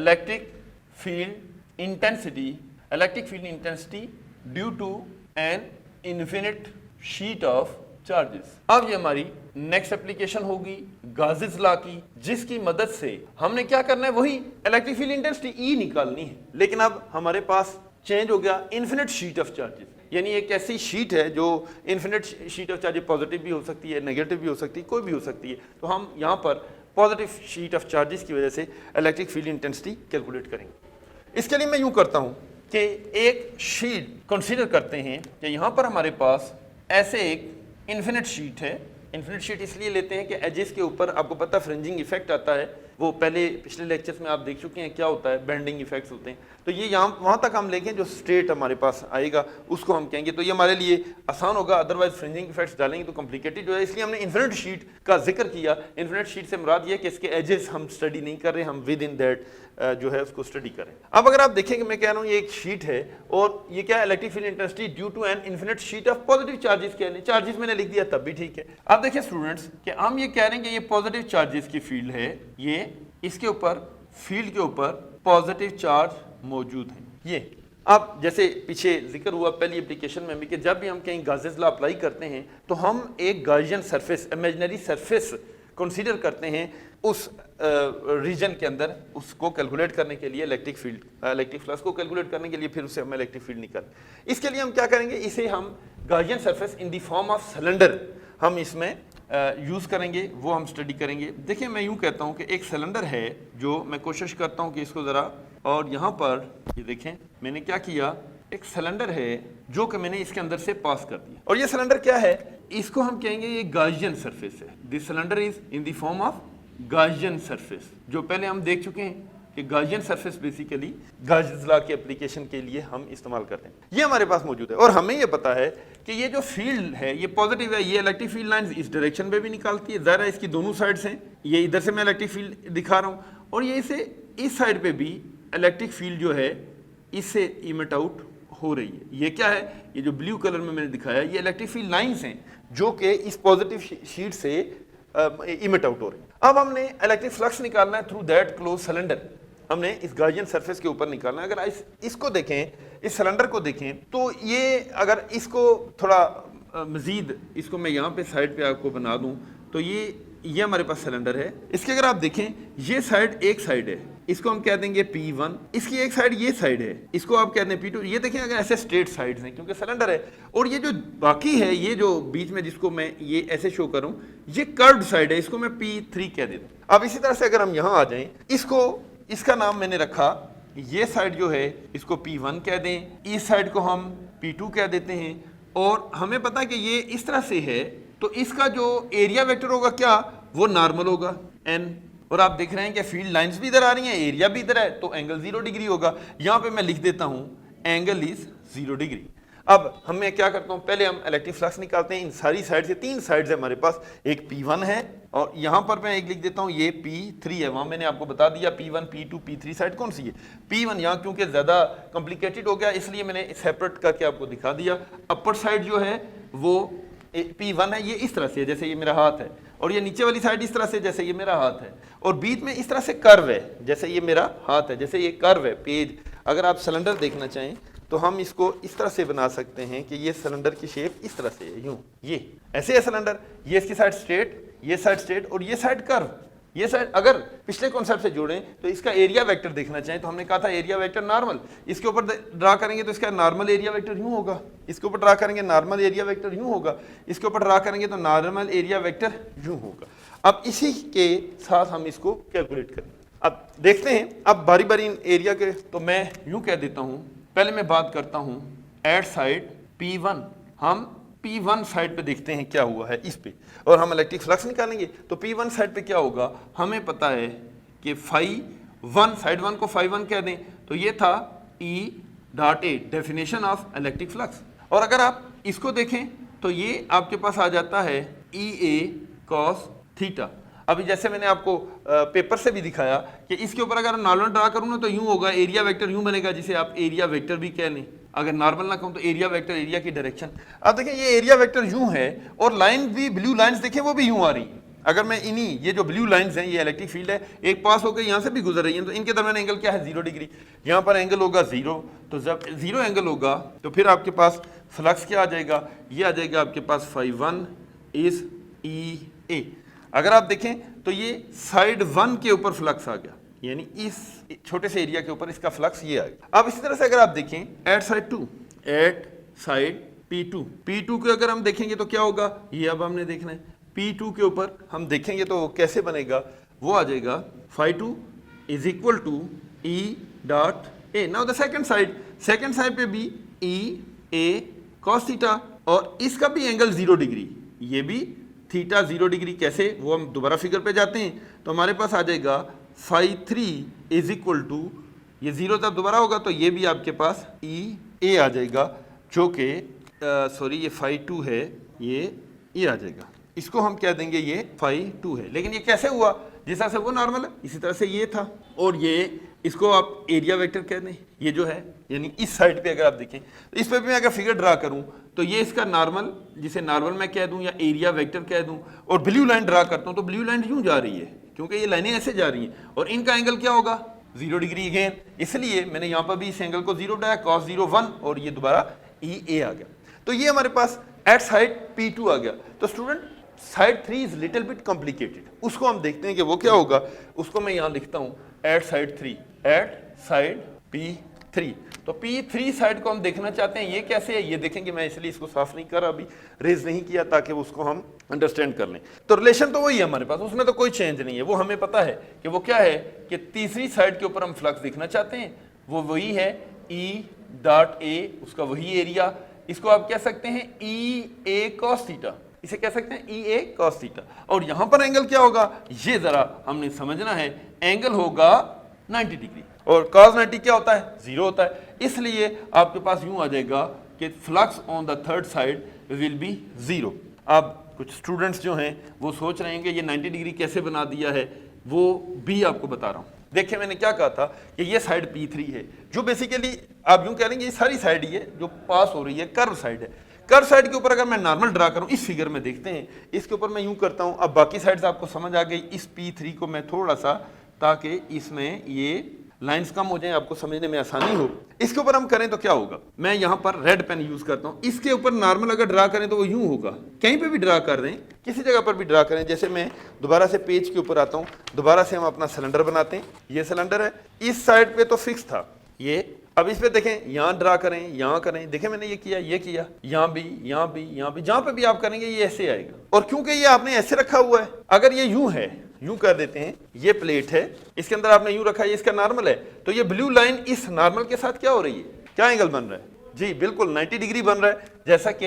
Electric field intensity due to an infinite sheet of charges. अब ये हमारी next application होगी गाउसेस लॉ की, जिसकी मदद से हमने क्या करना है, वही इलेक्ट्रिक फील्ड इंटेंसिटी ई निकालनी है, लेकिन अब हमारे पास चेंज हो गया इन्फिनिट शीट ऑफ चार्जेस। यानी एक ऐसी शीट है जो infinite sheet of charges, positive भी हो सकती है, नेगेटिव भी हो सकती है, कोई भी हो सकती है। तो हम यहाँ पर पॉजिटिव शीट ऑफ चार्जेस की वजह से इलेक्ट्रिक फील्ड इंटेंसिटी कैलकुलेट करेंगे। इसके लिए मैं यूँ करता हूँ कि एक शीट कंसीडर करते हैं कि यहाँ पर हमारे पास ऐसे एक इन्फिनिट शीट है। इन्फिनिट शीट इसलिए लेते हैं कि एजेस के ऊपर आपको पता फ्रिंजिंग इफेक्ट आता है, वो पहले पिछले लेक्चर्स में आप देख चुके हैं क्या होता है, बेंडिंग इफेक्ट्स होते हैं। तो ये यहाँ वहाँ तक हम लेंगे, जो स्ट्रेट हमारे पास आएगा उसको हम कहेंगे, तो ये हमारे लिए आसान होगा। अदरवाइज फ्रिंजिंग इफेक्ट्स डालेंगे तो कॉम्प्लिकेटेड हो जाए, इसलिए हमने इन्फिनिट शीट का जिक्र किया। इन्फिनिट शीट से मुराद ये कि इसके एजेस हम स्टडी नहीं कर रहे, हम विद इन दैट जो है उसको स्टडी करें। अब अगर आप देखेंगे, मैं कह रहा हूँ ये एक शीट है और ये क्या है, electric field intensity due to an infinite sheet of positive charges. कहने चार्जेस मैंने लिख दिया तब भी ठीक है। अब देखिए स्टूडेंट्स कि हम ये कह रहे हैं कि ये पॉजिटिव चार्जेस की फील्ड है, ये इसके ऊपर फील्ड के ऊपर पॉजिटिव चार्ज मौजूद है। ये अब जैसे पीछे जिक्र हुआ पहली एप्लीकेशन में भी कि जब भी हम कहीं गाउसेस लॉ अप्लाई करते हैं तो हम एक Gaussian surface, imaginary surface consider करते हैं उस रीजन के अंदर, उसको कैलकुलेट करने के लिए इलेक्ट्रिक फ्लक्स को कैलकुलेट करने के लिए फिर उससे हमें इलेक्ट्रिक फील्ड निकाल। इसके लिए हम क्या करेंगे, इसे हम Gaussian surface in the form of cylinder हम इसमें यूज़ करेंगे, वो हम स्टडी करेंगे। देखिए मैं यूँ कहता हूँ कि एक सिलेंडर है, जो मैं कोशिश करता हूँ कि इसको ज़रा, और यहाँ पर ये देखें मैंने क्या किया, एक सिलेंडर है जो कि मैंने इसके अंदर से पास कर दिया, और ये सिलेंडर क्या है, इसको हम कहेंगे ये गाउसियन सरफेस है। This cylinder is in the form of Gaussian surface, जो पहले हम देख चुके हैं कि Gaussian surface basically Gauss law के एप्लीकेशन के लिए हम इस्तेमाल करते हैं। ये हमारे पास मौजूद है और हमें ये पता है कि ये जो फील्ड है ये पॉजिटिव है, ये इलेक्ट्रिक फील्ड लाइंस इस डायरेक्शन में भी निकालती है, ज़रा इसकी दोनों साइड्स हैं, ये इधर से मैं इलेक्ट्रिक फील्ड दिखा रहा हूँ और ये इसे इस साइड पे भी इलेक्ट्रिक फील्ड जो है इससे इमिट आउट हो रही है। ये क्या है, ये जो ब्लू कलर में मैंने दिखाया ये इलेक्ट्रिक फील्ड लाइंस हैं जो कि इस पॉजिटिव शीट से इमिट आउट हो रही है। अब हमने इलेक्ट्रिक फ्लक्स निकालना है थ्रू दैट क्लोज सिलेंडर, हमने इस गाउसियन सरफेस के ऊपर निकालना है। अगर इसको देखें, इस सिलेंडर को देखें, तो ये अगर इसको थोड़ा मजीद इसको मैं यहाँ पे साइड पे आपको बना दूं तो ये हमारे पास सिलेंडर है। इसके अगर आप देखें ये साइड एक साइड है, इसको हम कह देंगे P1, इसकी एक साइड ये साइड है, इसको आप कहते हैं P2। ये देखें अगर ऐसे स्ट्रेट साइड्स हैं क्योंकि सिलेंडर है, और ये जो बाकी है, ये जो बीच में जिसको मैं ये ऐसे शो करूं, ये कर्व्ड साइड है, इसको मैं P3 कह देता हूं। अब इसी तरह से अगर हम यहाँ आ जाएं, इसका नाम मैंने रखा, ये साइड जो है इसको P1 कह दें, इस साइड को हम P2 कह देते हैं, और हमें पता है कि ये इस तरह से है तो इसका जो एरिया वेक्टर होगा क्या, वो नॉर्मल होगा n, और आप देख रहे हैं कि फील्ड लाइंस भी इधर आ रही हैं, एरिया भी इधर है, तो एंगल 0 डिग्री होगा। यहाँ पे मैं लिख देता हूँ एंगल इज 0 डिग्री। अब मैं क्या करता हूँ, पहले हम इलेक्ट्रिक फ्लक्स निकालते हैं। इन सारी साइड से 3 साइड्स है हमारे पास, एक P1 है और यहाँ पर मैं एक लिख देता हूँ ये P3 है। वहाँ मैंने आपको बता दिया P1, P2, P3 साइड कौन सी है। P1 यहाँ क्योंकि ज़्यादा कॉम्प्लिकेटेड हो गया इसलिए मैंने सेपरेट करके आपको दिखा दिया। अपर साइड जो है वो P1 है, ये इस तरह से जैसे ये मेरा हाथ है, और ये नीचे वाली साइड इस तरह से जैसे ये मेरा हाथ है, और बीच में इस तरह से कर्व है जैसे ये मेरा हाथ है, जैसे ये कर्व है पेज। अगर आप सिलेंडर देखना चाहें तो हम इसको इस तरह से बना सकते हैं कि ये सिलेंडर की शेप इस तरह से है, यूं ये ऐसे है सिलेंडर, ये इसकी साइड स्ट्रेट, ये साइड स्ट्रेट और ये साइड कर्व। ये साइड अगर पिछले कॉन्सेप्ट से जोड़ें तो इसका एरिया वेक्टर देखना चाहें तो हमने कहा था एरिया वेक्टर नॉर्मल, इसके ऊपर ड्रा करेंगे तो इसका नॉर्मल एरिया वेक्टर यूं होगा, इसके ऊपर ड्रा करेंगे नॉर्मल एरिया वेक्टर यूं होगा, इसके ऊपर ड्रा करेंगे तो नॉर्मल एरिया वेक्टर यूं होगा। अब इसी के साथ हम इसको कैलकुलेट करेंगे। अब देखते हैं, अब बारी बारी एरिया के, तो मैं यूं कह देता हूं, पहले मैं बात करता हूं एट साइड P1, हम P1 साइड पे देखते हैं क्या हुआ है इस पे, और हम इलेक्ट्रिक फ्लक्स निकालेंगे तो P1 साइड पे क्या होगा, हमें पता है कि φ1, साइड 1 को φ1 कह दें तो ये था E.A, definition of electric flux. और अगर आप इसको देखें तो ये आपके पास आ जाता है EA cos थीटा। अभी जैसे मैंने आपको पेपर से भी दिखाया कि इसके ऊपर अगर नॉर्मल ड्रा करूँ ना तो यूं होगा, एरिया वेक्टर यूं बनेगा जिसे आप एरिया वेक्टर भी कह लें। अगर नॉर्मल ना कहूँ तो एरिया वेक्टर, एरिया की डायरेक्शन। अब देखिए ये एरिया वेक्टर यूं है और लाइन भी, ब्लू लाइंस देखें वो भी यूं आ रही है, अगर मैं इन्हीं ये जो ब्लू लाइंस हैं, ये इलेक्ट्रिक फील्ड है, एक पास होकर यहाँ से भी गुजर रही है, तो इनके दरमियान एंगल क्या है 0 डिग्री। यहाँ पर एंगल होगा 0, तो जब 0 एंगल होगा तो फिर आपके पास फ्लक्स क्या आ जाएगा, ये आ जाएगा आपके पास φ1 इज EA। अगर आप देखें तो ये साइड 1 के ऊपर फ्लक्स आ गया, यानी इस छोटे से एरिया के ऊपर इसका फ्लक्स ये आएगा। अब इसी तरह से अगर आप देखें एट साइड P2 को अगर हम देखेंगे तो क्या होगा, ये अब हमने देखना है। P2 के ऊपर हम देखेंगे तो कैसे बनेगा, वो आ जाएगा φ2 is equal to E dot A। Now the second side पे भी EA cos थीटा, और इसका भी एंगल 0 डिग्री, ये भी थीटा 0 डिग्री। कैसे, वो हम दोबारा फिगर पे जाते हैं तो हमारे पास आ जाएगा φ3 इज इक्वल टू, ये 0 तब दोबारा होगा तो ये भी आपके पास EA आ जाएगा, जो कि सॉरी ये φ2 है, ये आ जाएगा। इसको हम कह देंगे ये φ2 है। लेकिन ये कैसे हुआ, जिस तरह से वो नॉर्मल है इसी तरह से ये था, और ये इसको आप एरिया वेक्टर कह दें, ये जो है यानी इस साइड पे अगर आप देखें तो इस पे भी मैं अगर फिगर ड्रा करूं तो ये इसका नॉर्मल, जिसे नॉर्मल मैं कह दूं या एरिया वेक्टर कह दूं, और ब्लू लाइन ड्रा करता हूं तो ब्लू लाइन यूं जा रही है क्योंकि ये लाइनें ऐसे जा रही हैं, और इनका एंगल क्या होगा 0 डिग्री अगेन, इसलिए मैंने यहाँ पर भी इस एंगल को 0 डाया, cos 0 1, और ये दोबारा EA आ गया। तो ये हमारे पास एट साइड P2 आ गया। तो student side 3 is little bit complicated, उसको हम देखते हैं कि वो क्या होगा। उसको मैं यहाँ लिखता हूँ एट साइड P3। तो P3 साइड को हम देखना चाहते हैं, ये कैसे है ये देखेंगे। मैं इसलिए इसको साफ नहीं कर रहा, अभी रेज नहीं किया, ताकि उसको हम अंडरस्टैंड कर लें। तो रिलेशन तो वही है हमारे पास, उसमें तो कोई चेंज नहीं है। वो हमें पता है कि वो क्या है कि तीसरी साइड के ऊपर हम फ्लक्स देखना चाहते हैं, वो वही है E डॉट A, उसका वही एरिया। इसको आप कह सकते हैं EA cos थीटा, इसे कह सकते हैं EA cos थीटा। और यहां पर एंगल क्या होगा, ये जरा हमने समझना है। एंगल होगा 90 डिग्री, और cos 90 क्या होता है 0 होता है, इसलिए आपके पास यूं आ जाएगा कि flux on the third side will be 0। अब कुछ स्टूडेंट्स जो हैं वो सोच रहे हैं कि ये 90 डिग्री कैसे बना दिया है, वो भी आपको बता रहा हूं। देखिए मैंने क्या कहा था कि ये साइड P3 है, जो बेसिकली आप यूं कह लेंगे ये सारी साइड ही है जो पास हो रही है, कर्व साइड है। कर्व साइड के ऊपर अगर मैं नॉर्मल ड्रा करूं, इस फिगर में देखते हैं, इसके ऊपर मैं यूं करता हूं। अब बाकी साइड्स आपको समझ आ गई। इस P3 को मैं थोड़ा सा, ताकि इसमें ये लाइंस कम हो जाए, आपको समझने में आसानी हो, इसके ऊपर हम करें तो क्या होगा। मैं यहाँ पर रेड पेन यूज करता हूँ। इसके ऊपर नॉर्मल अगर ड्रा करें तो वो यूं होगा, कहीं पे भी ड्रा कर दें, किसी जगह पर भी ड्रा करें। जैसे मैं दोबारा से पेज के ऊपर आता हूँ, दोबारा से हम अपना सिलेंडर बनाते हैं। ये सिलेंडर है, इस साइड पे तो फिक्स था ये। अब इस पे देखें, यहाँ ड्रा करें, यहाँ करें, देखें मैंने ये किया, यहाँ भी, यहाँ भी, यहाँ भी, जहाँ पे भी आप करेंगे ये ऐसे आएगा। और क्योंकि ये आपने ऐसे रखा हुआ है, अगर ये यूं है, यूं कर देते हैं, ये प्लेट है, इसके अंदर आपने यूं रखा है, इसका नॉर्मल है, तो ये ब्लू लाइन इस नॉर्मल के साथ क्या हो रही है, क्या एंगल बन रहा है जी, बिल्कुल 90 डिग्री बन रहा है। जैसा कि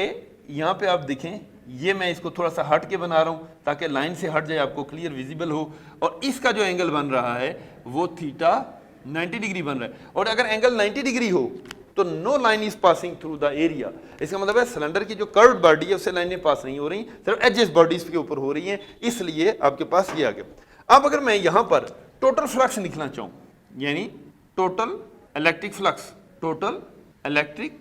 यहाँ पे आप देखें, ये मैं इसको थोड़ा सा हट के बना रहा हूँ ताकि लाइन से हट जाए, आपको क्लियर विजिबल हो। और इसका जो एंगल बन रहा है वो थीटा 90 डिग्री बन रहा है। और अगर एंगल 90 डिग्री हो तो no line is passing through the area. इसका मतलब है सिलेंडर की जो कर्व्ड बॉडी है उससे लाइनें पास नहीं हो रही, सिर्फ एजेस बॉडीज के ऊपर हो रही हैं, इसलिए आपके पास ये आ गया। अब अगर मैं यहाँ पर टोटल फ्लक्स लिखना चाहूँ, यानी total electric flux, total electric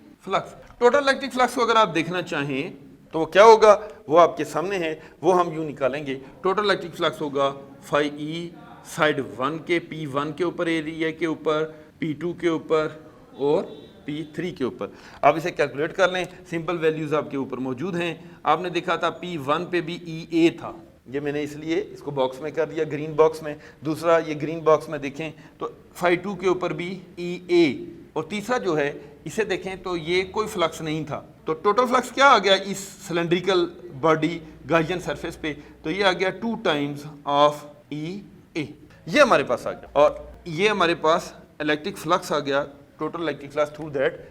flux को अगर आप देखना चाहें तो वो क्या होगा, वो आपके सामने है, वो हम यूं निकालेंगे। टोटल इलेक्ट्रिक फ्लक्स होगा φE साइड 1 के P1 के ऊपर, एरिया के ऊपर, P2 के ऊपर और P3 के ऊपर। आप इसे कैलकुलेट कर लें, सिंपल वैल्यूज आपके ऊपर मौजूद हैं। आपने देखा था P1 पे भी EA था, ये मैंने इसलिए इसको बॉक्स में कर दिया, ग्रीन बॉक्स में। दूसरा ये ग्रीन बॉक्स में देखें तो φ2 के ऊपर भी EA, और तीसरा जो है इसे देखें तो ये कोई फ्लक्स नहीं था। तो टोटल फ्लक्स क्या आ गया इस सिलेंड्रिकल बॉडी गाउसियन सरफेस पे, तो ये आ गया 2 टाइम्स ऑफ EA, ये हमारे पास आ गया। और ये हमारे पास इलेक्ट्रिक फ्लक्स आ गया, total electric flux through that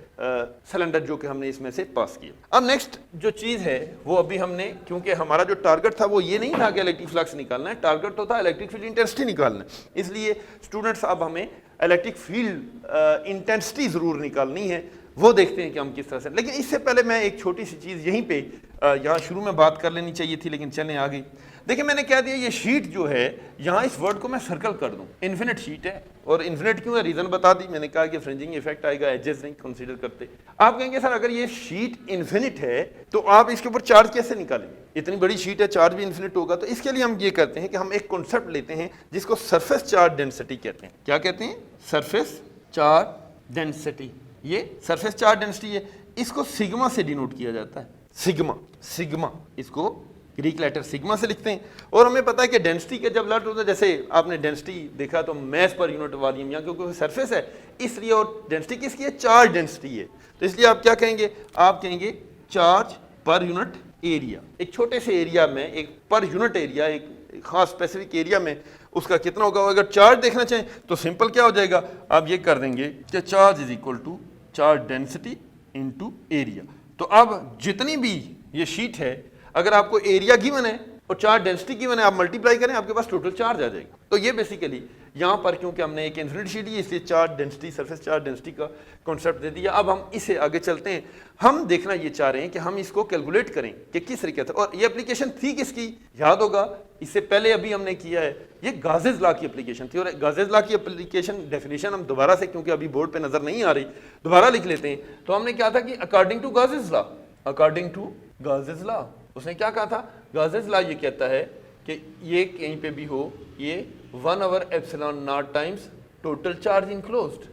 cylinder, जो कि हमने इसमें से पास किया। अब नेक्स्ट जो चीज़ है वो अभी हमने, क्योंकि हमारा जो टारगेट था वो ये नहीं था कि इलेक्ट्रिक फ्लक्स निकालना है, टारगेट तो था इलेक्ट्रिक फील्ड इंटेंसिटी निकालना है। इसलिए स्टूडेंट्स अब हमें इलेक्ट्रिक फील्ड इंटेंसिटी ज़रूर निकालनी है, वो देखते हैं कि हम किस तरह से। लेकिन इससे पहले मैं एक छोटी सी चीज़ यहीं पे यहाँ शुरू में बात कर लेनी चाहिए थी, लेकिन चलें आ गई। देखिए मैंने कह दिया ये शीट जो है, यहाँ इस वर्ड को मैं सर्कल कर दूँ, इन्फिनिट शीट है, और इन्फिनिट क्यों है, रीजन बता दी मैंने, कहा कि फ्रिंजिंग इफेक्ट आएगा, एजेस नहीं कंसीडर करते। आप कहेंगे सर अगर ये शीट इन्फिनिट है तो आप इसके ऊपर चार्ज कैसे निकालेंगे, इतनी बड़ी शीट है चार्ज भी इन्फिनिट होगा। तो इसके लिए हम ये करते हैं कि हम एक कॉन्सेप्ट लेते हैं जिसको सरफेस चार्ज डेंसिटी कहते हैं। क्या कहते हैं, सरफेस चार्ज डेंसिटी। ये सरफेस चार्ज डेंसिटी है, इसको सिग्मा से डिनोट किया जाता है, सिग्मा, सिग्मा इसको ग्रीक लेटर सिग्मा से लिखते हैं। और हमें पता है कि डेंसिटी के जब लर्ट होता है, जैसे आपने डेंसिटी देखा तो मैस पर यूनिट वॉल्यूम, यहाँ क्योंकि सरफेस है इसलिए, और डेंसिटी किसकी है, चार्ज डेंसिटी है। तो इसलिए आप क्या कहेंगे, आप कहेंगे चार्ज पर यूनिट एरिया। एक छोटे से एरिया में एक पर यूनिट एरिया, एक खास स्पेसिफिक एरिया में उसका कितना होगा। अगर चार्ज देखना चाहें तो सिंपल क्या हो जाएगा, आप ये कर देंगे कि charge is equal to charge density into area. तो अब जितनी भी ये शीट है, अगर आपको एरिया गिवन है और चार्ज डेंसिटी गिवन है, आप मल्टीप्लाई करें आपके पास टोटल चार्ज आ जाएगा। तो ये बेसिकली यहाँ पर क्योंकि हमने एक इन्फिनिट शीट ली इसलिए charge density, surface charge density का कॉन्सेप्ट दे दिया। अब हम इसे आगे चलते हैं, हम देखना ये चाह रहे हैं कि हम इसको कैलकुलेट करें कि किस तरीके से। और ये एप्लीकेशन थी किसकी, याद होगा इससे पहले अभी हमने किया है, ये गाजेस लॉ की एप्लीकेशन थी। और गाजेस लॉ की एप्लीकेशन डेफिनेशन हम दोबारा से, क्योंकि अभी बोर्ड पे नजर नहीं आ रही, दोबारा लिख लेते हैं। तो हमने क्या था कि according to Gauss's law, according to Gauss's law, उसने क्या कहा था, गाजेस लॉ ये कहता है कि ये कहीं पे भी हो, ये 1/ε0 टाइम्स टोटल चार्ज इनक्लोज्ड,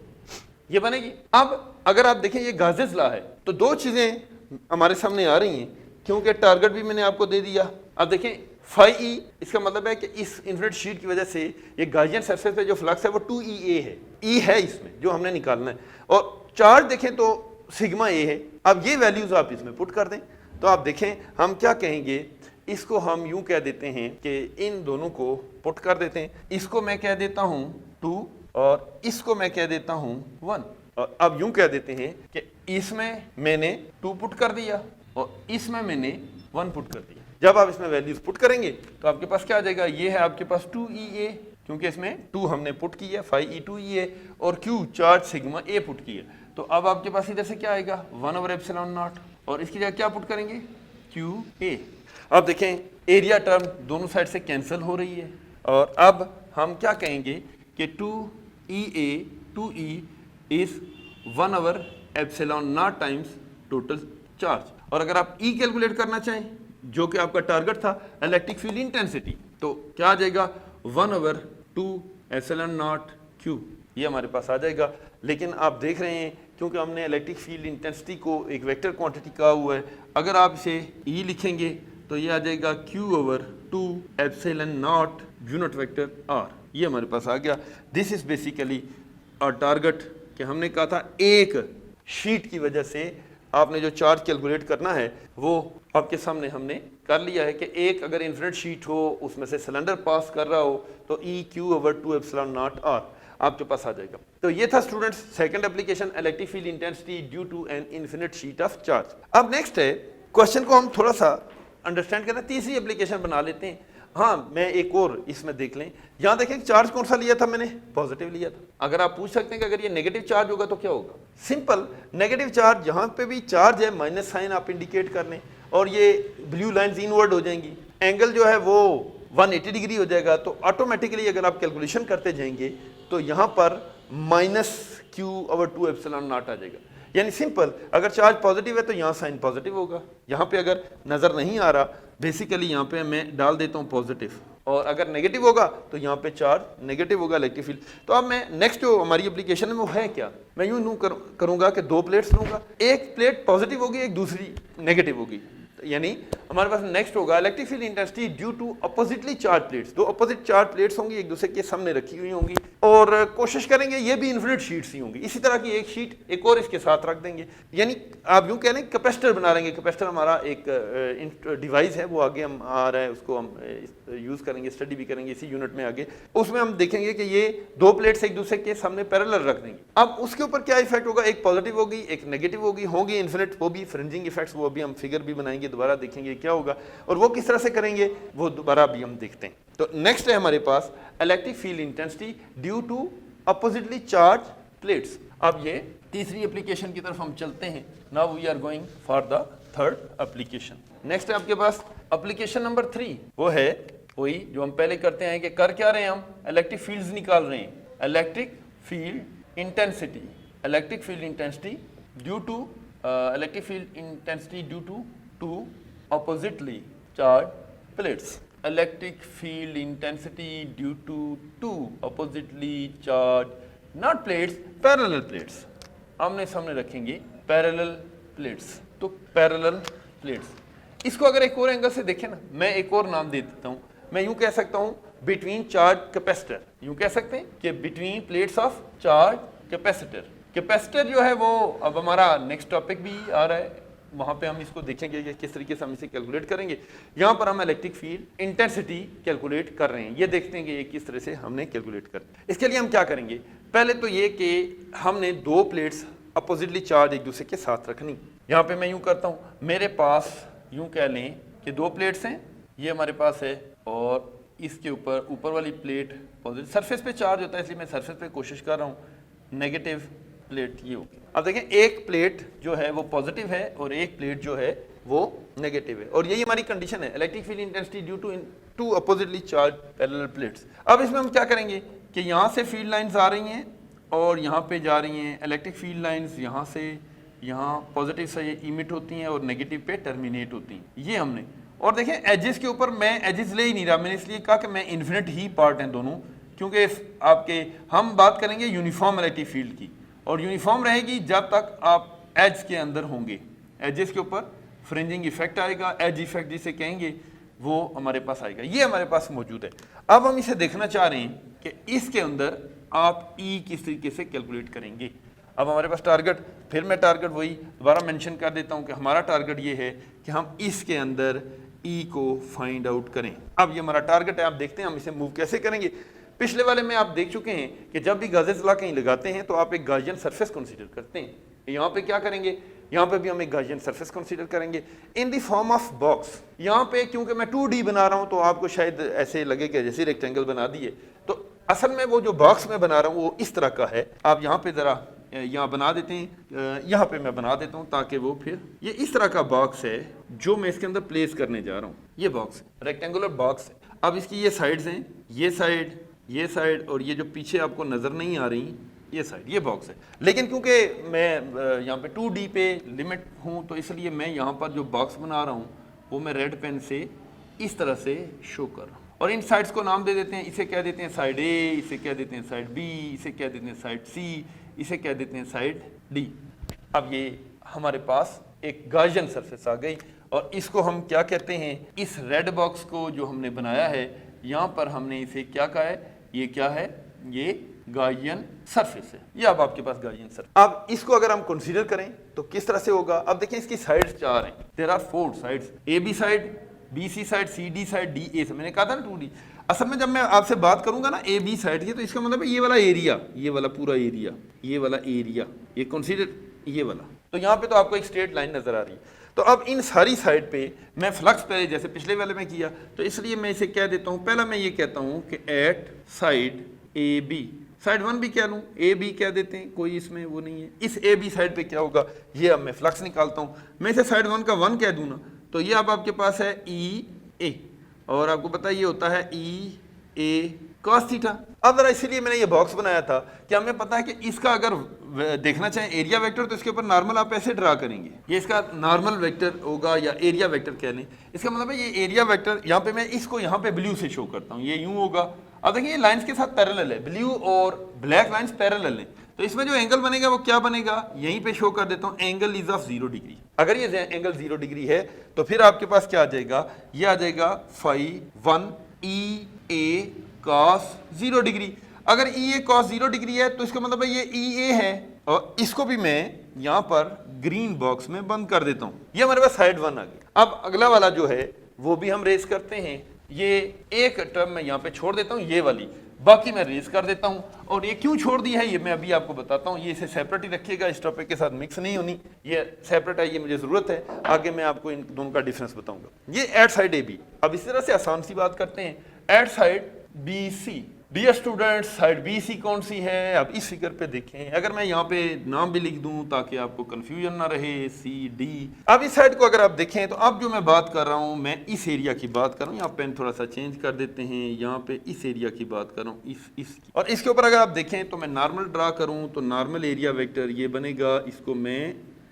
ये बनेगी। अब अगर आप देखें ये गाजेस लॉ है तो दो चीजें हमारे सामने आ रही हैं, क्योंकि टारगेट भी मैंने आपको दे दिया। अब देखें फाई ई, इसका मतलब है कि इस इन्फिनिट शीट की वजह से ये गाजियन सरफेस पे जो फ्लक्स है वो 2EA है, ई है इसमें जो हमने निकालना है। और चार्ज देखें तो सिग्मा ए है। अब ये वैल्यूज आप इसमें पुट कर दें तो आप देखें हम क्या कहेंगे, इसको हम यूं कह देते हैं कि इन दोनों को पुट कर देते हैं। इसको मैं कह देता हूं 2 और इसको मैं कह देता हूं 1। और अब यूं कह देते हैं कि इसमें मैंने 2 पुट कर दिया और इसमें मैंने 1 पुट कर दिया। जब आप इसमें वैल्यूज पुट करेंगे तो आपके पास क्या आ जाएगा, ये है आपके पास 2EA, क्योंकि इसमें 2 हमने पुट किया, 5E2EA, और Q charge sigma A put किया। तो अब आपके पास इधर से क्या आएगा 1/ε0, और इसकी जगह क्या पुट करेंगे QA। अब देखें एरिया टर्म दोनों साइड से कैंसिल हो रही है, और अब हम क्या कहेंगे कि 2E is 1/ε0 times total charge. और अगर आप E कैलकुलेट करना चाहें, जो कि आपका टारगेट था इलेक्ट्रिक फील्ड इंटेंसिटी, तो क्या आ जाएगा 1/2ε0Q, ये हमारे पास आ जाएगा। लेकिन आप देख रहे हैं क्योंकि हमने इलेक्ट्रिक फील्ड इंटेंसिटी को एक वेक्टर क्वांटिटी कहा हुआ है, अगर आप इसे E लिखेंगे तो ये आ जाएगा Q/2ε0 यूनिट वेक्टर R, ये हमारे पास आ गया। दिस इज बेसिकली और टारगेट कि हमने कहा था एक शीट की वजह से आपने जो चार्ज कैलकुलेट करना है वो आपके सामने हमने कर लिया है कि एक अगर इन्फिनिट शीट हो, उसमें से सिलेंडर पास कर रहा हो, तो EQ/2ε0R आपके पास आ जाएगा। तो ये था students second application, electric field intensity due to an infinite sheet of charge. अब नेक्स्ट है, क्वेश्चन को हम थोड़ा सा अंडरस्टैंड करना, तीसरी एप्लीकेशन बना लेते हैं। हाँ, मैं एक और इसमें देख लें, यहाँ देखें चार्ज कौन सा लिया था मैंने, पॉजिटिव लिया था। अगर आप पूछ सकते हैं कि अगर ये नेगेटिव चार्ज होगा तो क्या होगा, सिंपल, नेगेटिव चार्ज जहाँ पे भी चार्ज है माइनस साइन आप इंडिकेट कर लें और ये ब्लू लाइंस इनवर्ड हो जाएंगी, एंगल जो है वो 180 डिग्री हो जाएगा। तो ऑटोमेटिकली अगर आप कैलकुलेशन करते जाएंगे तो यहाँ पर -Q/2ε0 आ जाएगा। यानी सिंपल, अगर चार्ज पॉजिटिव है तो यहाँ साइन पॉजिटिव होगा, यहाँ पे अगर नजर नहीं आ रहा बेसिकली यहाँ पे मैं डाल देता हूँ पॉजिटिव, और अगर नेगेटिव होगा तो यहाँ पे चार्ज नेगेटिव होगा इलेक्ट्रिक फील्ड। तो अब मैं नेक्स्ट जो हमारी एप्लीकेशन है वो है क्या, मैं यूं करूंगा कि 2 प्लेट्स लूंगा, एक प्लेट पॉजिटिव होगी एक दूसरी नेगेटिव होगी, यानी हमारे पास नेक्स्ट होगा electric field intensity due to oppositely charge plates. 2 opposite charge plates होंगी, एक दूसरे के सामने रखी हुई होंगी, और कोशिश करेंगे ये भी इन्फिनिट शीट्स ही होंगी। इसी तरह की एक शीट एक और इसके साथ रख देंगे, यानी आप यूं कह लें कैपेसिटर बना लेंगे। कैपेसिटर हमारा एक डिवाइस है, वो आगे हम आ रहा है, उसको हम यूज करेंगे, स्टडी भी करेंगे इसी यूनिट में आगे। उसमें हम देखेंगे कि ये 2 प्लेट्स एक दूसरे के सामने पैरेलल रख देंगे। अब उसके ऊपर क्या इफेक्ट होगा, एक पॉजिटिव होगी एक नेगेटिव होगी इन्फिनिट, वो भी फ्रिंजिंग इफेक्ट्स, वो अभी हम फिगर भी बनाएंगे, दोबारा देखेंगे क्या होगा, और वो किस तरह से करेंगे वो दोबारा भी हम देखते हैं। तो नेक्स्ट है हमारे पास electric field intensity due to oppositely charge plates. अब ये तीसरी एप्लीकेशन की तरफ हम चलते हैं। Now we are going for the third application. Next है आपके पास एप्लीकेशन नंबर 3, वो है वही जो हम पहले करते हैं कि कर क्या रहे हैं, हम इलेक्ट्रिक फील्ड्स निकाल रहे हैं। Electric field intensity, electric field intensity due to electric field intensity due to two oppositely charge plates, electric field intensity due to two oppositely charge not plates, parallel plates, आमने सामने रखेंगे parallel plates. तो parallel plates, इसको अगर एक और angle से देखें ना, मैं एक और नाम दे देता हूं, मैं यूं कह सकता हूं बिटवीन चार्ज कैपेसिटर, यूं कह सकते हैं कि between plates of charge capacitor. Capacitor जो है वो अब हमारा नेक्स्ट टॉपिक भी आ रहा है, वहां पे हम इसको देखेंगे कि किस तरीके से हम इसे कैलकुलेट करेंगे। यहां पर हम इलेक्ट्रिक फील्ड इंटेंसिटी कैलकुलेट कर रहे हैं, ये देखते हैं कि ये किस तरह से हमने कैलकुलेट कर। इसके लिए हम क्या करेंगे, पहले तो ये कि हमने दो प्लेट्स अपोजिटली चार्ज एक दूसरे के साथ रखनी। यहाँ पे मैं यूं करता हूँ, मेरे पास यूं कह लें कि दो प्लेट्स हैं, ये हमारे पास है और इसके ऊपर वाली प्लेट पॉजिटिव सरफेस पे चार्ज होता है, इसलिए मैं सरफेस पे कोशिश कर रहा हूँ, नेगेटिव प्लेट ये होगी। अब देखें एक प्लेट जो है वो पॉजिटिव है और एक प्लेट जो है वो नेगेटिव है, और यही हमारी कंडीशन है, electric field intensity due to two oppositely charge parallel plates. अब इसमें हम क्या करेंगे कि यहाँ से फील्ड लाइंस आ रही हैं और यहाँ पे जा रही हैं, इलेक्ट्रिक फील्ड लाइंस यहाँ से यहाँ पॉजिटिव से ये इमिट होती हैं और नेगेटिव पे टर्मिनेट होती हैं, ये हमने। और देखें एजेस के ऊपर मैं एजेस ले ही नहीं रहा, मैंने इसलिए कहा कि मैं इन्फिनिट ही पार्ट हैं दोनों, क्योंकि आपके हम बात करेंगे यूनिफॉर्म इलेक्ट्रिक फील्ड की, और यूनिफॉर्म रहेगी जब तक आप एज के अंदर होंगे। एजेस के ऊपर फ्रिंजिंग इफेक्ट आएगा, एज इफेक्ट जिसे कहेंगे वो हमारे पास आएगा, ये हमारे पास मौजूद है। अब हम इसे देखना चाह रहे हैं कि इसके अंदर आप ई किस तरीके से कैलकुलेट करेंगे। अब हमारे पास टारगेट, फिर मैं टारगेट वही दोबारा मेंशन कर देता हूं कि हमारा टारगेट ये है कि हम इसके अंदर ई को फाइंड आउट करें। अब ये हमारा टारगेट है, आप देखते हैं हम इसे मूव कैसे करेंगे। पिछले वाले में आप देख चुके हैं कि जब भी गाजेस ला कहीं लगाते हैं तो आप एक गाजियन सरफेस कंसीडर करते हैं, यहाँ पे क्या करेंगे, यहाँ पे भी हम एक गाजियन सरफेस कंसीडर करेंगे in the form of box. यहाँ पे क्योंकि मैं 2D बना रहा हूँ तो आपको शायद ऐसे लगे कि जैसे रेक्टेंगल बना दिए, तो असल में वो जो बॉक्स में बना रहा हूँ वो इस तरह का है। आप यहाँ पे जरा यहाँ बना देते हैं, यहाँ पे मैं बना देता हूँ ताकि वो फिर ये इस तरह का बॉक्स है जो मैं इसके अंदर प्लेस करने जा रहा हूँ। ये बॉक्स रेक्टेंगुलर बॉक्स है। अब इसकी ये साइड्स हैं, ये साइड और ये जो पीछे आपको नजर नहीं आ रही ये साइड, ये बॉक्स है। लेकिन क्योंकि मैं यहाँ पे 2D पे लिमिट हूँ तो इसलिए मैं यहाँ पर जो बॉक्स बना रहा हूँ वो मैं रेड पेन से इस तरह से शो कर रहा हूँ, और इन साइड्स को नाम दे देते हैं, इसे कह देते हैं साइड ए, इसे कह देते हैं साइड बी, इसे कह देते हैं साइड सी, इसे कह देते हैं साइड डी। अब ये हमारे पास एक गाजियन सरफेस आ गई, और इसको हम क्या कहते हैं, इस रेड बॉक्स को जो हमने बनाया है यहाँ पर हमने इसे क्या कहा है, ये क्या है, ये गाजियन सरफेस है। ये अब आपके पास गाजियन सरफेस। अब इसको अगर हम कंसीडर करें तो किस तरह से होगा। अब देखें इसकी साइड्स 4 हैं, there are 4 sides, A B side, B C side, C D side, D A से। मैंने कहा था ना 2D। असल में जब मैं आपसे बात करूंगा ना ए बी साइड की, तो इसका मतलब है ये वाला एरिया, ये वाला पूरा एरिया, ये वाला एरिया, ये कंसीडर ये वाला। तो यहाँ पे तो आपको एक स्ट्रेट लाइन नजर आ रही है। तो अब इन सारी साइड पे मैं फ्लक्स पहले जैसे पिछले वाले में किया, तो इसलिए मैं इसे कह देता हूँ, पहला मैं ये कहता हूँ कि at side A B, side 1 भी कह लूँ, ए बी कह देते हैं, कोई इसमें वो नहीं है। इस ए बी साइड पे क्या होगा, ये अब मैं फ्लक्स निकालता हूँ, मैं इसे साइड 1 का 1 कह दूँ ना, तो ये अब आपके पास है ई ए, और आपको पता है ये होता है ई ए कॉस थीटा। अब जरा इसीलिए मैंने ये बॉक्स बनाया था कि हमें पता है कि इसका अगर देखना चाहें एरिया वेक्टर तो इसके ऊपर नॉर्मल आप ऐसे ड्रा करेंगे, ये इसका नॉर्मल वेक्टर होगा या एरिया वेक्टर कह लें। इसका मतलब है ये एरिया वेक्टर, यहाँ पे मैं इसको यहाँ पे ब्लू से शो करता हूँ, ये यूं होगा। अब देखिए ये लाइंस के साथ पैरेलल है, ब्लू और ब्लैक लाइंस पैरेलल है, तो इसमें जो एंगल बनेगा वो क्या बनेगा, यहीं पे शो कर देता हूँ, एंगल इज ऑफ 0 डिग्री। अगर ये एंगल 0 डिग्री है तो फिर आपके पास क्या आ जाएगा, ये आ जाएगा फाई 1 ई ए कॉस 0 डिग्री। अगर ई ए कॉस 0 डिग्री है तो इसका मतलब है ये ई ए है, और इसको भी मैं यहाँ पर ग्रीन बॉक्स में बंद कर देता हूँ। ये हमारे पास साइड 1 आ गया। अब अगला वाला जो है वो भी हम रेस करते हैं, ये एक टर्म मैं यहाँ पे छोड़ देता हूँ, ये वाली, बाकी मैं रेस कर देता हूँ। और ये क्यों छोड़ दी है ये मैं अभी आपको बताता हूँ, ये इसे सेपरेट ही रखिएगा, इस टॉपिक के साथ मिक्स नहीं होनी, ये सेपरेट है, ये मुझे जरूरत है, आगे मैं आपको इन दोनों का डिफरेंस बताऊंगा। ये एट साइड ए बी। अब इस तरह से आसान सी बात करते हैं, at side B C, dear students, side B C कौन सी है? अब इस फिगर पे देखें, अगर मैं यहाँ पे नाम भी लिख दूं ताकि आपको कंफ्यूजन ना रहे, सी डी। अब इस साइड को अगर आप देखें तो अब जो मैं बात कर रहा हूँ, मैं इस एरिया की बात कर रहा हूँ। यहाँ पेन थोड़ा सा चेंज कर देते हैं, यहाँ पे इस एरिया की बात कर रहा हूँ, इसकी। और इसके ऊपर अगर आप देखें तो मैं नॉर्मल ड्रा करूँ तो नॉर्मल एरिया वेक्टर ये बनेगा, इसको मैं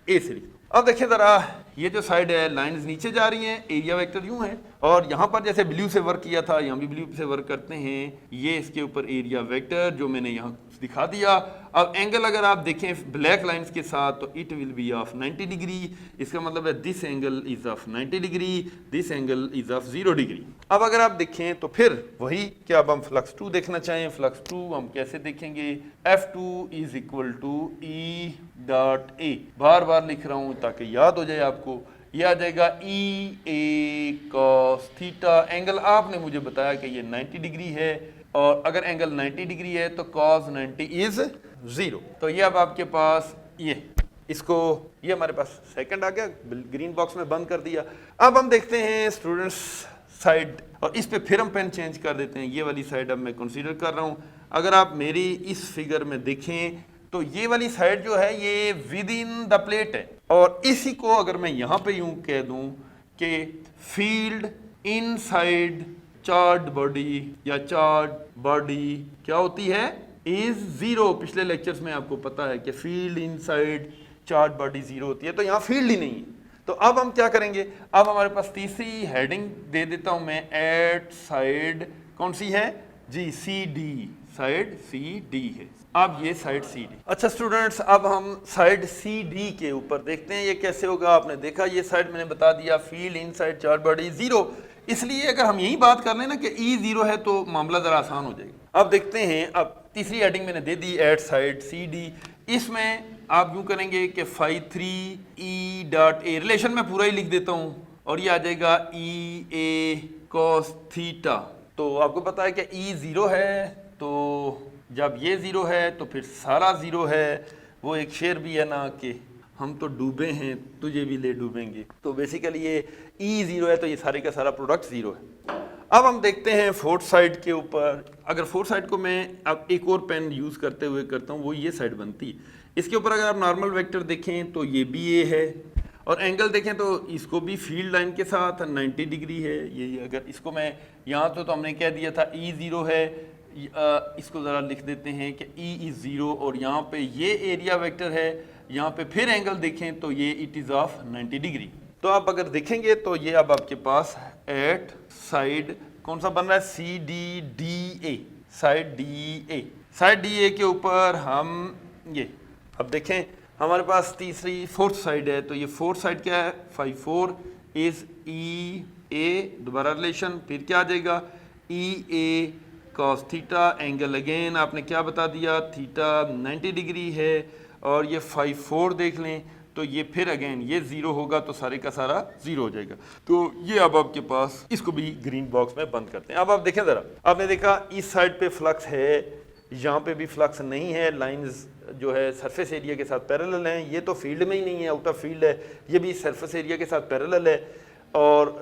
ए से लिख। अब देखिए ज़रा, ये जो साइड है लाइंस नीचे जा रही हैं, एरिया वेक्टर यूं है, और यहाँ पर जैसे ब्लू से वर्क किया था, यहाँ भी ब्लू से वर्क करते हैं, ये इसके ऊपर एरिया वेक्टर जो मैंने यहाँ दिखा दिया। अब एंगल अगर आप देखें ब्लैक लाइंस के साथ तो it will be of 90 degree. इसका मतलब है this angle is of 90 degree, this angle is of 0 degree. अब अगर आप देखें तो फिर वही कि अब हम फ्लक्स 2 देखना चाहें, फ्लक्स 2 हम कैसे देखेंगे? F2 is equal to E dot A. बार बार लिख रहा हूं ताकि याद हो जाए आपको। ये आ जाएगा ई ए कॉस थीटा। एंगल आपने मुझे बताया कि ये 90 डिग्री है, और अगर एंगल 90 डिग्री है तो cos 90 इज 0। तो ये अब आपके पास ये हमारे पास सेकंड आ गया, ग्रीन बॉक्स में बंद कर दिया। अब हम देखते हैं स्टूडेंट्स साइड, और इस पे फिर हम पेन चेंज कर देते हैं। ये वाली साइड अब मैं कंसीडर कर रहा हूं। अगर आप मेरी इस फिगर में देखें तो ये वाली साइड जो है ये विद इन द प्लेट है, और इसी को अगर मैं यहां पे यूं कह दूं कि फील्ड इनसाइड चार्ज बॉडी या चार्ज बॉडी क्या होती है? इज 0। पिछले लेक्चर्स में आपको पता है कि फील्ड इनसाइड चार्ज बॉडी 0 होती है, तो यहां फील्ड ही नहीं है। तो अब हम क्या करेंगे? अब हमारे पास तीसरी हेडिंग दे देता हूं मैं, एट साइड कौन सी है जी? C D. Side C D है। अब ये साइड सी डी। अच्छा स्टूडेंट्स, अब हम साइड सी डी के ऊपर देखते हैं ये कैसे होगा। आपने देखा ये साइड मैंने बता दिया, फील्ड इनसाइड चार्ज बॉडी 0, इसलिए अगर हम यही बात कर लें ना कि E 0 है तो मामला जरा आसान हो जाएगा। अब देखते हैं, अब तीसरी हेडिंग मैंने दे दी, एट साइड सी डी। इसमें आप यूं करेंगे कि phi 3 E dot A, relation में पूरा ही लिख देता हूं, और ये आ जाएगा E A cos थीटा। तो आपको पता है कि E 0 है, तो जब ये 0 है तो फिर सारा 0 है। वो एक शेर भी है ना कि हम तो डूबे हैं तुझे भी ले डूबेंगे। तो बेसिकली ये E 0 है तो ये सारे का सारा प्रोडक्ट 0 है। अब हम देखते हैं फोर्थ साइड के ऊपर। अगर फोर्थ साइड को मैं अब एक और पेन यूज़ करते हुए करता हूँ, वो ये साइड बनती है। इसके ऊपर अगर आप नॉर्मल वेक्टर देखें तो ये भी ए है, और एंगल देखें तो इसको भी फील्ड लाइन के साथ 90 डिग्री है। ये अगर इसको मैं यहाँ तो हमने कह दिया था E 0 है, इसको ज़रा लिख देते हैं कि E इज़ 0, और यहाँ पे ये एरिया वेक्टर है। यहाँ पे फिर एंगल देखें तो ये इट इज़ ऑफ 90 डिग्री। तो आप अगर देखेंगे तो ये अब आपके पास एट साइड कौन सा बन रहा है? C D D A, side D A. Side D A के ऊपर हम ये अब देखें, हमारे पास तीसरी फोर्थ साइड है, तो ये फोर्थ साइड क्या है? 5 इज ई ए, दोबारा रिलेशन, फिर क्या आ जाएगा? ई ए कॉस थीटा। एंगल अगेन आपने क्या बता दिया? थीटा 90 डिग्री है, और ये 5 देख लें तो ये फिर अगेन ये 0 होगा तो सारे का सारा 0 हो जाएगा। तो ये अब आपके पास, इसको भी ग्रीन बॉक्स में बंद करते हैं। अब आप देखें ज़रा, आपने देखा इस साइड पे फ्लक्स है, यहाँ पे भी फ्लक्स नहीं है, लाइंस जो है सरफेस एरिया के साथ पैरेलल हैं। ये तो फील्ड में ही नहीं है, आउट ऑफ फील्ड है। ये भी सरफेस एरिया के साथ पैरेलल है, और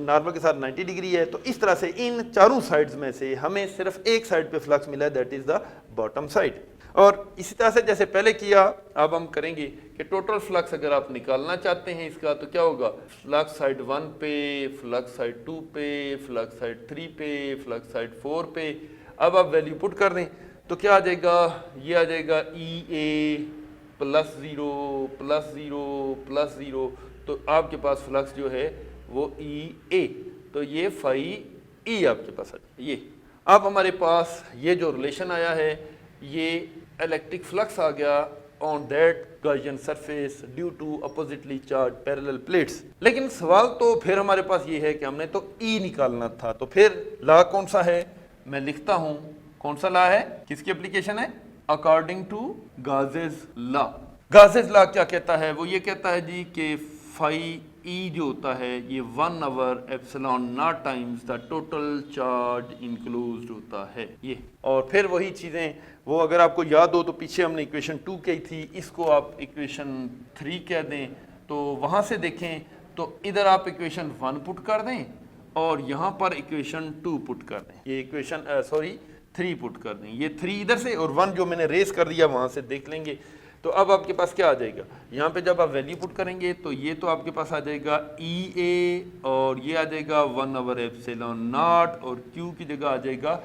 नॉर्मल के साथ 90 डिग्री है। तो इस तरह से इन चारों साइड्स में से हमें सिर्फ एक साइड पे फ्लक्स मिला है, that is the bottom side. और इसी तरह से जैसे पहले किया, अब हम करेंगे कि टोटल फ्लक्स अगर आप निकालना चाहते हैं इसका, तो क्या होगा? फ्लक्स साइड 1 पे, फ्लक्स साइड 2 पे, फ्लक्स साइड 3 पे, फ्लक्स साइड 4 पे। अब आप वैल्यू पुट कर दें तो क्या आ जाएगा? ये आ जाएगा ई ए प्लस 0 प्लस 0 प्लस 0। तो आपके पास फ्लक्स जो है वो ई ए, तो ये फाई ई आपके पास है। ये अब हमारे पास ये जो रिलेशन आया है, ये इलेक्ट्रिक फ्लक्स आ गया on that Gaussian surface due to oppositely charge parallel plates. लेकिन सवाल तो फिर हमारे पास ये है कि हमने तो ई निकालना था, तो फिर लॉ कौन सा है? मैं लिखता हूं, कौन सा लॉ है, किसकी एप्लीकेशन है? According to Gauss's law. Gauss's law क्या कहता है? वो ये कहता है जी कि फाई ई जो होता है ये 1/ε0 times the total charge enclosed होता है ये। और फिर वही चीज़ें, वो अगर आपको याद हो तो पीछे हमने इक्वेशन 2 कही थी, इसको आप इक्वेशन 3 कह दें। तो वहाँ से देखें तो इधर आप इक्वेशन 1 पुट कर दें और यहाँ पर इक्वेशन 2 पुट कर दें। ये इक्वेशन 3 पुट कर दें, ये 3 इधर से और 1 जो मैंने रेस कर दिया वहाँ से देख लेंगे। तो अब आपके पास क्या आ जाएगा, यहाँ पे जब आप वैल्यू पुट करेंगे तो ये तो आपके पास आ जाएगा EA और ये आ जाएगा 1/ε0 और Q की जगह आ जाएगा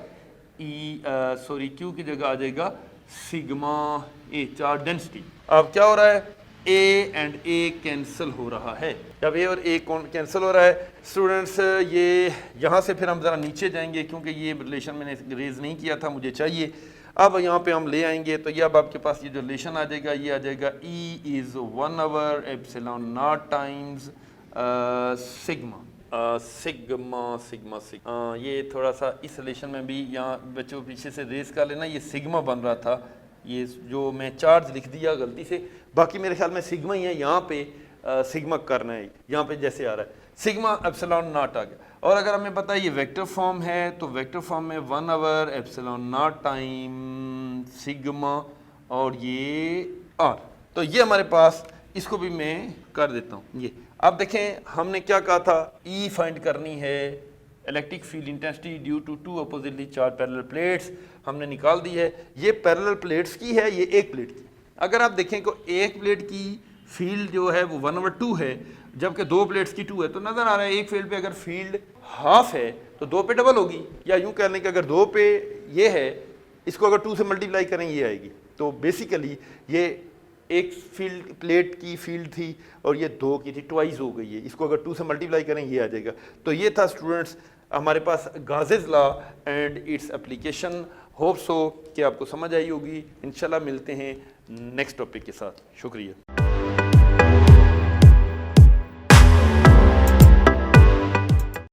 Q की जगह आ जाएगा सिग्मा A, चार्ज डेंसिटी। अब क्या हो रहा है, A एंड A कैंसिल हो रहा है। जब A और A कैंसिल हो रहा है स्टूडेंट्स, ये यहाँ से फिर हम ज़रा नीचे जाएंगे क्योंकि ये रिलेशन मैंने रेज नहीं किया था, मुझे चाहिए। अब यहाँ पे हम ले आएंगे तो ये अब आपके पास ये जो रिलेशन आ जाएगा, ये आ जाएगा E इज़ 1/ε0 टाइम्स सिग्मा। ये थोड़ा सा इस रिलेशन में भी यहाँ बच्चों पीछे से रेस कर लेना, ये सिग्मा बन रहा था, ये जो मैं चार्ज लिख दिया गलती से, बाकी मेरे ख्याल में सिग्मा ही है, यहाँ पे सिग्मा करना है, यहाँ पे जैसे आ रहा है सिग्मा ε0 आ गया। और अगर हमें पता है ये वेक्टर फॉर्म है तो वेक्टर फॉर्म में 1/ε0 टाइम सिग्मा और ये r, तो ये हमारे पास, इसको भी मैं कर देता हूँ। ये अब देखें हमने क्या कहा था, E फाइंड करनी है, electric field intensity due to 2 oppositely charge parallel plates, हमने निकाल दी है। ये पैरेलल प्लेट्स की है, ये एक प्लेट की। अगर आप देखें को एक प्लेट की फील्ड जो है वो 1/2 है, जबकि 2 प्लेट्स की 2 है, तो नजर आ रहा है एक फील्ड पे अगर फील्ड हाफ है तो 2 पे डबल होगी, या यूं कह लें कि अगर 2 पे ये है, इसको अगर 2 से मल्टीप्लाई करें ये आएगी। तो बेसिकली ये एक फील्ड प्लेट की फील्ड थी और ये 2 की थी, ट्वाइस हो गई है, इसको अगर 2 से मल्टीप्लाई करें ये आ जाएगा। तो ये था स्टूडेंट्स हमारे पास Gauss's law and its application. Hope so कि आपको समझ आई होगी। इंशाल्लाह मिलते हैं नेक्स्ट टॉपिक के साथ। शुक्रिया।